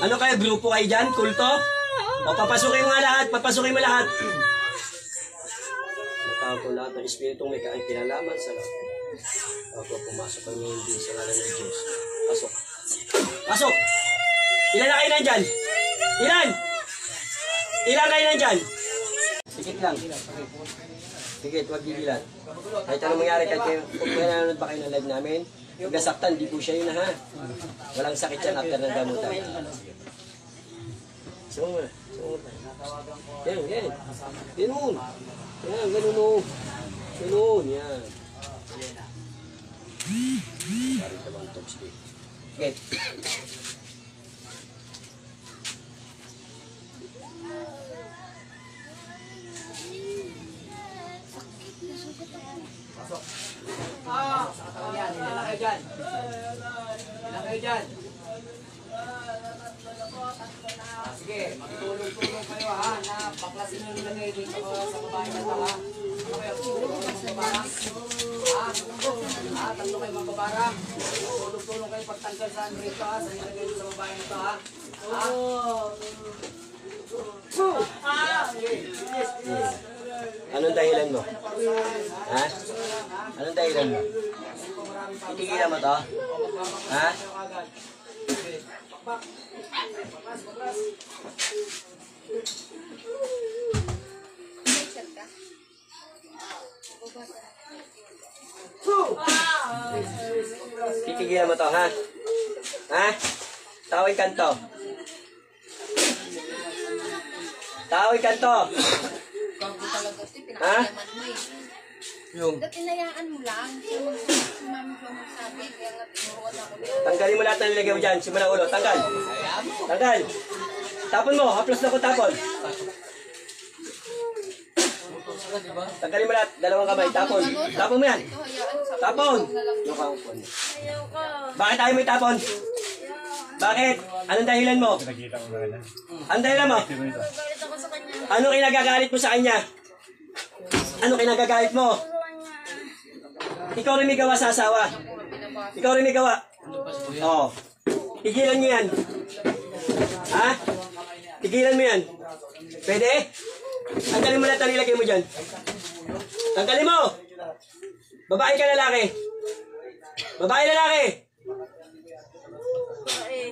Ano kayo? Grupo kayo dyan? Kulto? O papasukin mo nga lahat. Papasukin mo lahat. Natawag ko lahat ng espiritong may kinalaman sa lahat. Ako pumasok ang ngayon din sa ngalan ng Diyos. Pasok. Pasok! Ilan na kayo nandyan? Ilan? Ilan kayo nandyan? Sikit lang. Sikit, huwag gigilan. Kahit anong mangyari, kahit kung nanonood ba kayo ng live namin, yung nasaktan, di po siya yun ha. Walang sakit yan after ng gamutan. Sumong mo na. Sumong mo na. Yan, yan. Ganun. Yan, ganun o. Ganun, yan. Parang tamang top speed. Get. Pasok. Ilan kayo dyan? Ilan kayo dyan? Sige, magtulong-tulong kayo ha, na baklasin nyo nilagay dito sa babae na ito ha. Ano kayo? Tulong mga babarang? Tatlo kayo mga babarang. Tulong-tulong kayo pagtanggal sa rito ha, sa nilagay dito sa babae na ito ha. Anong dahilan mo? Ha? Anong dahilan mo? Titigilan mo to? Ha? Titigilan mo to, ha? Ha? Tawid kanto. Tawid kanto. Ha? Yung tinayaan mo lang. Mami ko magsabi. Kaya nga tinuruan ako. tanggalin mo lahat ng nilagay mo dyan. Simula ulo. Tanggal. Tanggal. Tapon mo. Haplos na ko tapon. Tanggalin mo lahat. Dalawang kamay. Tapon. Tapon mo yan. Tapon. Bakit tayo mo itapon? Bakit? Anong dahilan mo? Anong dahilan mo? Anong kinagagalit mo sa kanya? Anong kinagagalit mo? Ikaw rin may gawa sa asawa. Ikaw rin may gawa. Oo. Tigilan mo yan. Ha? Tigilan mo yan. Pwede? Tanggalin mo lahat ang nilagay mo dyan. Tanggalin mo! Babae ka lalaki? Babae lalaki?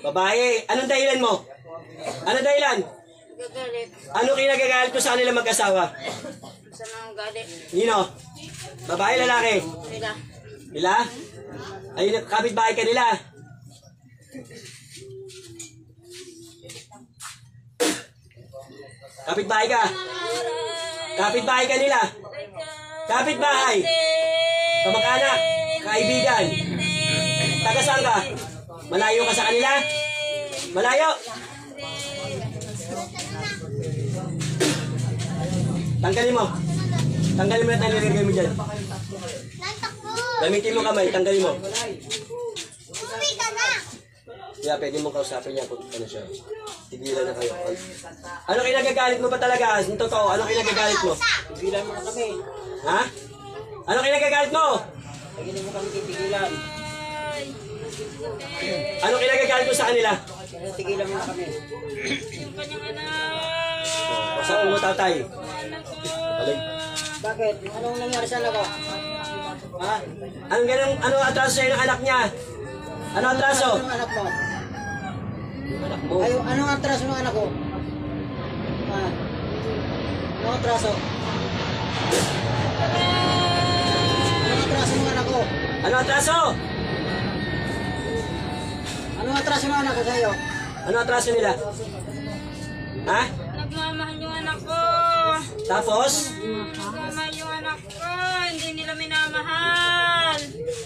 Babae. Anong dahilan mo? Anong dahilan? Gagalit. Anong kinagagalit mo sa kanila mag-asawa? Sa mga galit. Nino? Babae lalaki? Sila. Nila? Ay, kapitbahay ka nila. Kapitbahay ka. Kapitbahay ka nila. Kapitbahay. Kamag-anak. Kaibigan. Taga saan ka? Malayo ka sa kanila? Malayo? Tanggalin mo. Tanggalin mo na tayo nilagay mo dyan. Gamitin mo kamay, tanggalin mo. Uwi ka na! Yeah, pwede mong kausapin niya kung ano siya. Tigilan na kayo. Ano kinagagalit mo ba talaga? Yung totoo, ano kinagagalit mo? Tigilan mo na kami. Ha? Ano kinagagalit mo? Tigilan mo kami, tigilan. Ano kinagagalit mo sa kanila? Tigilan mo na kami. Yung kanyang anak. Saan mo tatay? Balik. Bakit? Anong nangyari sa anak ko? Ha? Anong ganun, ano atraso sa'yo ng anak niya? Ano atraso? Anong anak mo? Anak mo. Ay, anong atraso ng anak ko? Ha? Anong atraso? Anong atraso ng anak ko? Ano atraso? Anong atraso ng anak ko sa'yo? Ano atraso nila? Ha? Nagmamahal yung anak ko. Tapos? Nagmamahal yung anak ko. Hindi nila minamahal.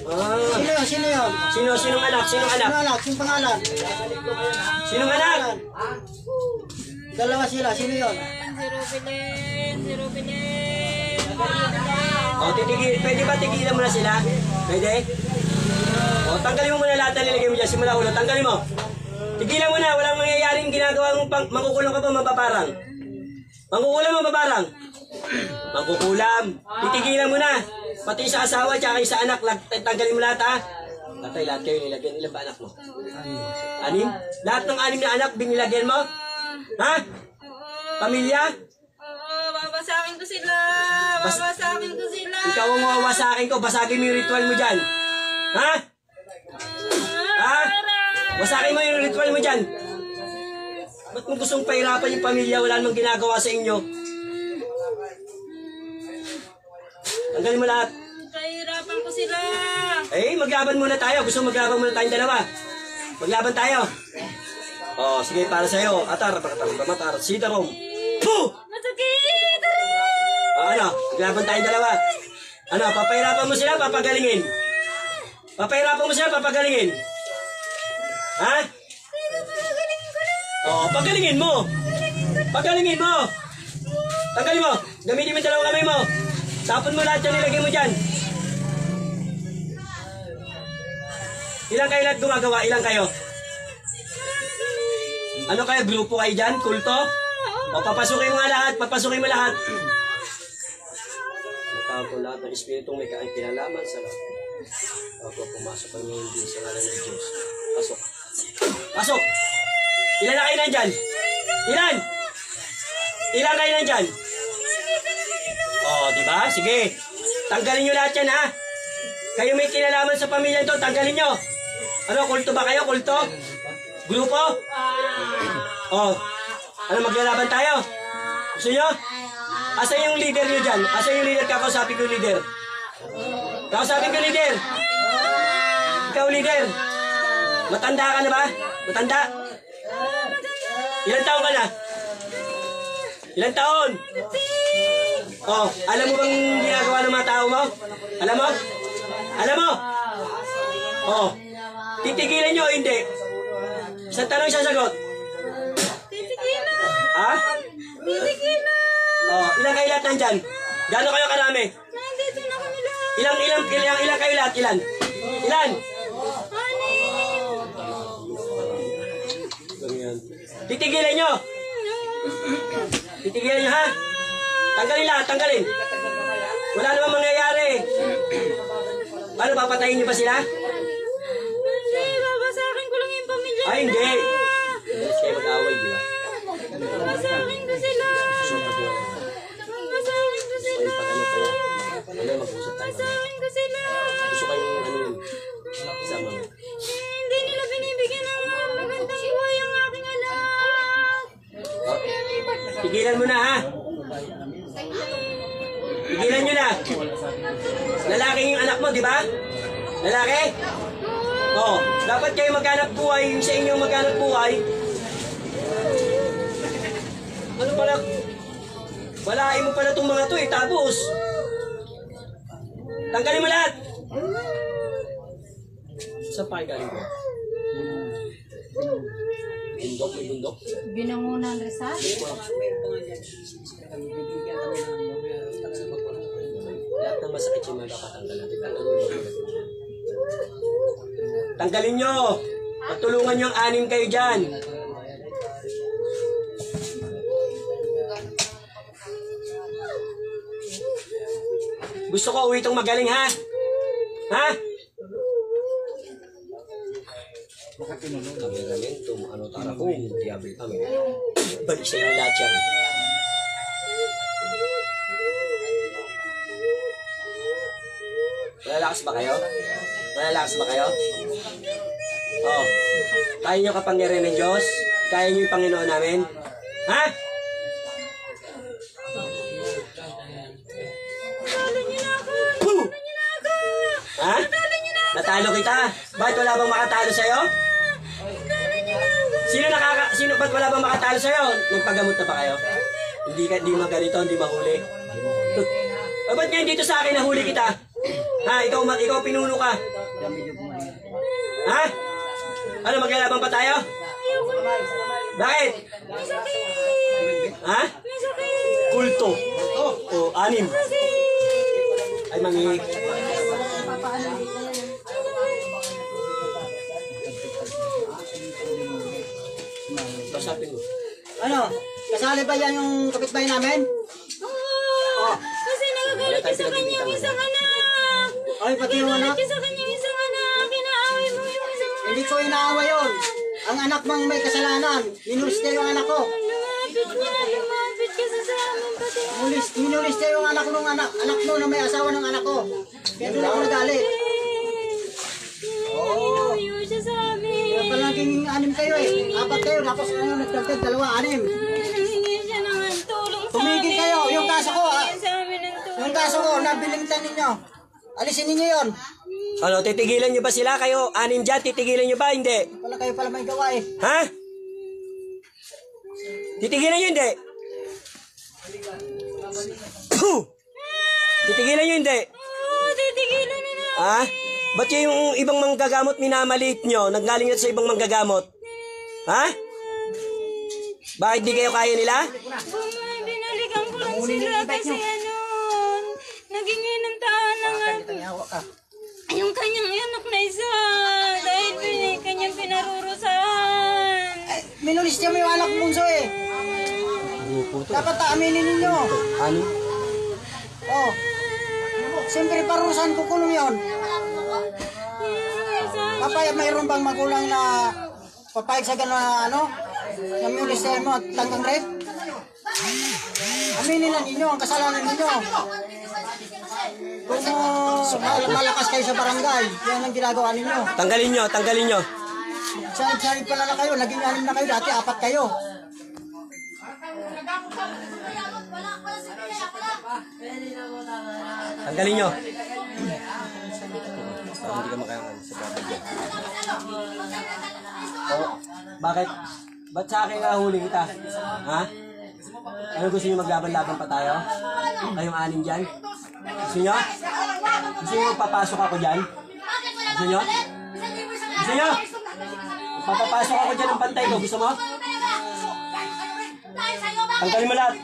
Ah. Sino yun? Sino yun? Sinong anak? Sinong anak? Sino anak? Sino pangalan? Sinong anak? Dalawa sila. Sino yun? Si Rubilin. Si Rubilin. O, pwede ba tigilan mo na sila? Pwede? O, tanggalin mo muna lahat na nilagay mo dyan. Simula ulo. Tanggalin mo. Tigilan mo na. Walang mangyayaring ginagawa mong mangkukulam ka pa mapaparang. Mangkukulam mo mapaparang. Mangkukulam. Titigilan mo na. Pati sa asawa, tsaka sa anak. Tanggalin mo lahat ha. Patay, lahat kayo nilagyan. Ilan ba anak mo? 6? Lahat ng 6 na anak, binilagyan mo? Ha? Pamilya? Oo, babasakin ko sila. Babasakin ko sila. Ikaw ang wawasakin ko. Basagin mo yung ritual mo dyan. Ha? Ha? Wasakin mo yung ritual mo dyan. Ba't mo gustong pahirapan yung pamilya? Wala namang ginagawa sa inyo. Tanggalin mo lahat. Kahirapan ko sila. Eh, maglaban muna tayo. Gusto maglaban muna tayong dalawa. Maglaban tayo. Oh, sige, para sa'yo. Atar, matar, sitarom. Puh! Masakit! Ano? Maglaban tayong dalawa. Ano, papahirapan mo sila, papagalingin. Papahirapan mo sila, papagalingin. Ha? Oh, pagalingin mo. Pagalingin mo. Tanggalin mo. Gamitin mo yung dalawang kamay mo. Tapon mo lahat yan, nilagay mo dyan. Ilang kayo lahat gumagawa? Ilang kayo? Ano kayo? Grupo kayo dyan? Kulto? O, papasukin mo nga lahat. Papasukin mo lahat. Natapo lahat ng espiritong may kinalaman sa lahat. Ako, pumasok kami hindi sa ngalan ng Diyos. Pasok. Pasok! Ilan na kayo nandyan? Ilan? Ilan kayo nandyan? Oh, diba? Sige. Tanggalin nyo lahat yan, ha? Kayo may kinalaman sa pamilya ito, tanggalin nyo. Ano, kulto ba kayo? Kulto? Grupo? Oh. Ano, maglalaban tayo? Gusto nyo? Asa yung leader nyo dyan? Asa yung leader? Kakausapin ko yung leader. Kakausapin ko yung leader. Ikaw, leader. Matanda ka na ba? Matanda? Ilang taon ka na? Ilang taon? Oh, alam mo bang ginagawa ng mga tao mo? Alam mo? Alam mo? Oh, titigilan nyo o hindi? Isang tanong, isang sagot. Titigilan. Ha? Titigilan. Oh, ilang kayo lahat nandyan? Gano'n kayo karami? Nandito na kami lahat. Ilang kayo lahat? Ilan? Ilan? Titigilan nyo! Titigilan nyo, ha? Tanggalin lahat, tanggalin. Wala namang mangyayari. Ano, papatayin nyo ba sila? Hindi, babasakin ko lang yung pamilya nila. Ay, hindi. Bilis kayo mag-away, di ba? Babasakin ko sila. Babasakin ko sila. Ay, pag ano kaya? Ano, mag-usap tayo. Babasakin ko sila. Gusto kayong ano yun? Isama mo. Hindi nila binibigyan ng magandang buhay ang aking anak. Oh, tigilan mo na, ha? Tigilan nyo na. Lalaki yung anak mo, di ba? Lalaki? Oh, dapat kayo maghanap buhay. Yung sa inyo maghanap buhay. Ano pala? Walain mo pala itong mga to eh, tapos. Tanggalin mo lahat. Saan pa galing ko? Bundok, may bundok. Binangunan Rizal? Lahat ng masakit yung magkakatanggal natin. Tanggalin nyo! Patulungan nyo ang 6 kayo dyan. Gusto ko uwi itong magaling, ha? Ha? Kameramento, ano tara ko, diabil kami. Balik sa inyo lahat yan. Malalakas ba kayo? Malalakas ba kayo? Oh. Kaya nyo kapangyarihan ng Diyos? Kaya nyo yung Panginoon namin? Ha? Woo! Ha? Natalo kita? Bakit wala bang makatalo sa'yo? Sino ba't wala bang makatalo sa'yo? Nagpagamot na ba kayo? Hindi maganito, hindi mahuli. O ba't ngayon dito sa akin nahuli kita? Ha? Ikaw pinuno ka. Ha? Ano, maglalaban pa tayo? Bakit? Ha? Kulto. O, 6. Ay, mangi. Pasapin mo. Ano? Kasali ba yan yung kapitbahay namin? Oo! Kasi nagagalit ka sa kanyang isang anak! Ay, pati yung anak? Nagagalit ka sa kanyang isang anak! Kinaaway Hindi ko inaawa yun. Ang anak mong may kasalanan. Minulis niya yung anak ko. Lumapit ka sa amin pati. Minulis niya yung anak mo na may asawa ng anak ko. Kaya doon ako nagalit. Inuyo siya sa amin. Kaya pala naging 6 kayo eh. 4 kayo, tapos ano, nagdagdag 2, 6. Nangingi siya ng tulong sa amin. Tumigil kayo, yung kaso ko. Nangingi sa amin ng tulong. Yung kaso ko, nabilingtan ninyo. Alisin ninyo yun. Ano, titigilan nyo ba sila? Kayo, 6 dyan, titigilan nyo ba? Hindi. Kayo pala may gawa eh. Ha? Titigilan nyo hindi? Puh! Titigilan nyo hindi? Oo, titigilan na namin. Ha? Ba't yung ibang manggagamot minamaliit nyo? Nanggaling na sa ibang manggagamot? Ha? Bakit di kayo kaya nila? Binalikan ko lang sila kasi ano, naging inantaan ng yung kanyang anak na isa dahil kanyang pinarurusan. Minulis niya mo yung anak bunso eh. Dapat aminin ninyo. Ano? Oh. Siyempre parusan ko kulong yun. Papayag mayroon bang magulang na papayag sa gano'n na ano? Na minulis niya mo at tanggang rape? Aminin na ninyo ang kasalanan ninyo. Kung malakas kayo sa barangay, yan ang ginagawa ninyo. Tanggalin nyo, tanggalin nyo. Sari pala na kayo, naging 6 na kayo, dati 4 kayo. Tanggalin nyo. Hindi ka makayangan sa babag yan. Oh, bakit? Ba't sa akin nahuli kita? Ha? Ano gusto nyo maglaban-laban pa tayo? Kayong 6 dyan? Gusto nyo? Gusto nyo magpapasok ako dyan? Gusto nyo? Gusto nyo? Papapasok ako dyan ng bantay ko. Gusto mo? Tanggalin mo lahat.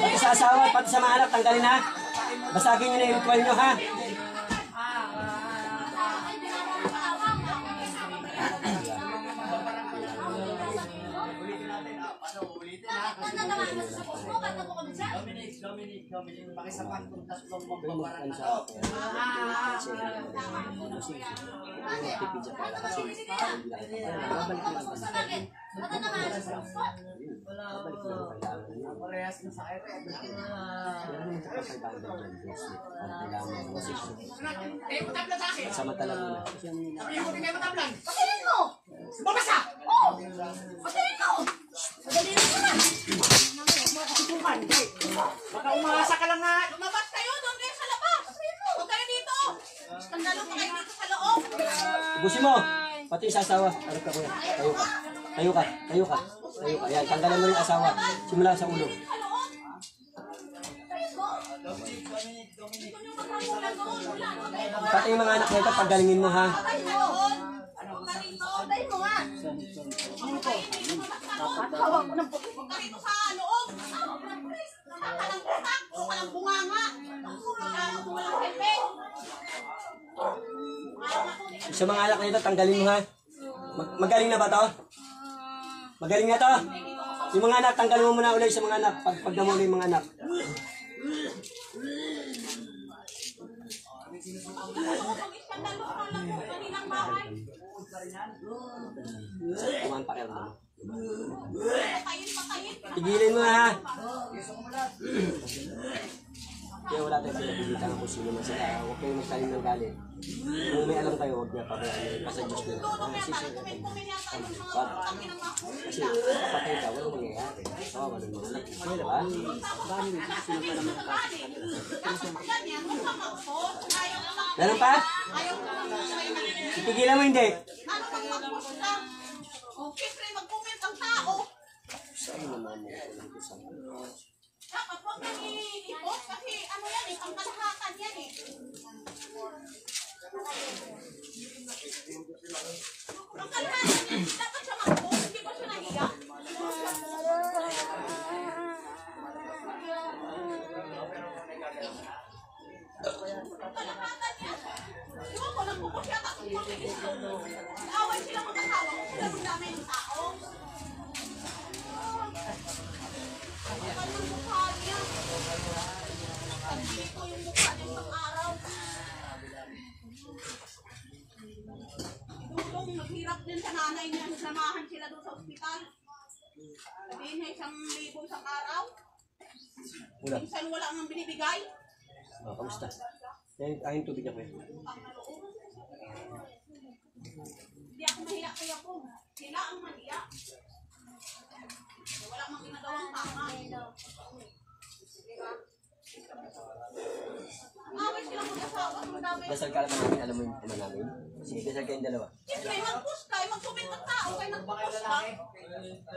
Pati sa asawa, pati sa mga anak, tanggalin ha. Basagin nyo na yung ritual nyo ha. Dominic, pakisapan kung tatlong magbabaran ka. Parehas na sa akin. Sama talaga na. Pasilin mo! Babasa! Oo! Pasilin mo! Madali na naman! Baka umasa ka lang nga. Lumabas kayo! Doon kayo sa labas! Huwag kayo dito! Skandalo pa kayo dito sa loob! Ubusin mo! Pati sa asawa. Harap ka kuya. Tayo ka. Tayo ka. Tayo ka. Tayo ka. Yan, tanggalan mo yung asawa. Simula sa ulo. Pati yung mga anak nito, paggalingin mo ha. Tayo mo nga! Hawak mo ng puti! Huwag ka rito sa loob! Walang utak! Walang bunganga! Walang helmet! Sa mga anak nito, tanggalin mo ha. Magaling na ba to? Magaling na to? Yung mga anak, tanggalin mo muna ulit sa mga anak. Pag namuli yung mga anak. Kumaan pa kayo naman. Tigilin mo na ha. Kaya wala tayong pinapigitan kung sino man sila. Huwag kayong magtalim ng galit. Kung may alam kayo, huwag niya pabayaan. Kasi Diyos nila. Kasi kapatay ka, walang mangyayari. Oo, walang mga anak. Kaya diba? Meron pa? Titigilan mo hindi? Siyempre, mag-comment ang tao. Dapat huwag nang i-post kasi ano yan eh, pangkalahatan yan eh. Pangkalahatan yan, dapat siya mag-post, hindi ba siya nahiya? Pangkalahatan yan. Iwan ko, nagpupos siya tapos pag-ibig. Away sila mag-asawa, kung dami yung tao. Kapal ng mukha niya. Dito yung mukha niya ng araw. Puntahan sila doon sa ospital. Sabihin na 1,000 isang araw. Wala. Minsan wala ang binibigay. Kamusta? Ayun tubig niya, kuya. Hindi ako mahiya kaya po. Sila ang mahiya. Wala mang ginagawang tama. Away sila mag-asawa. Ang dami. Dasal ka naman namin, alam mo yung ama namin. Sige, dasal kayong dalawa. Siyempre, mag-push kayo. Mag-comment ng tao. Kayo nag-push ka.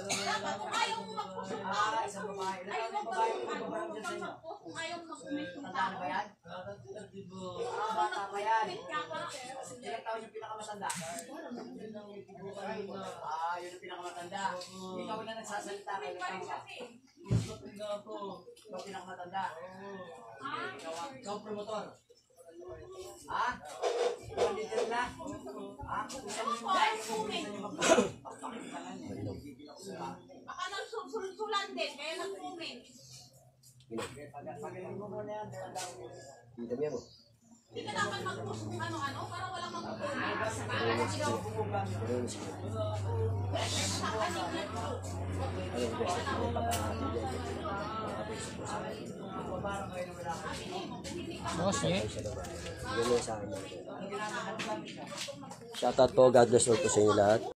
Dapat kung ayaw mo mag-push ng tao. Isang babae. Ayaw mo mag-push. Kung ayaw mo mag-comment ng Tanda tao. ba yan? Bata pa yan. Ilang taon yung pinakamatanda? Yun yung pinakamatanda. Ikaw na nagsasalita kayo. Ikaw pinakamatanda. Ikaw promotor. Ha? Ikaw leader na? Ha? Baka nagsusulan din. Kaya nag-comment. Pagaling mo muna yan. Dito niya mo. Hindi ka dapat mag-push kung ano-ano. Para walang mag-comment. Shoutout po, God bless po sa inyo lahat.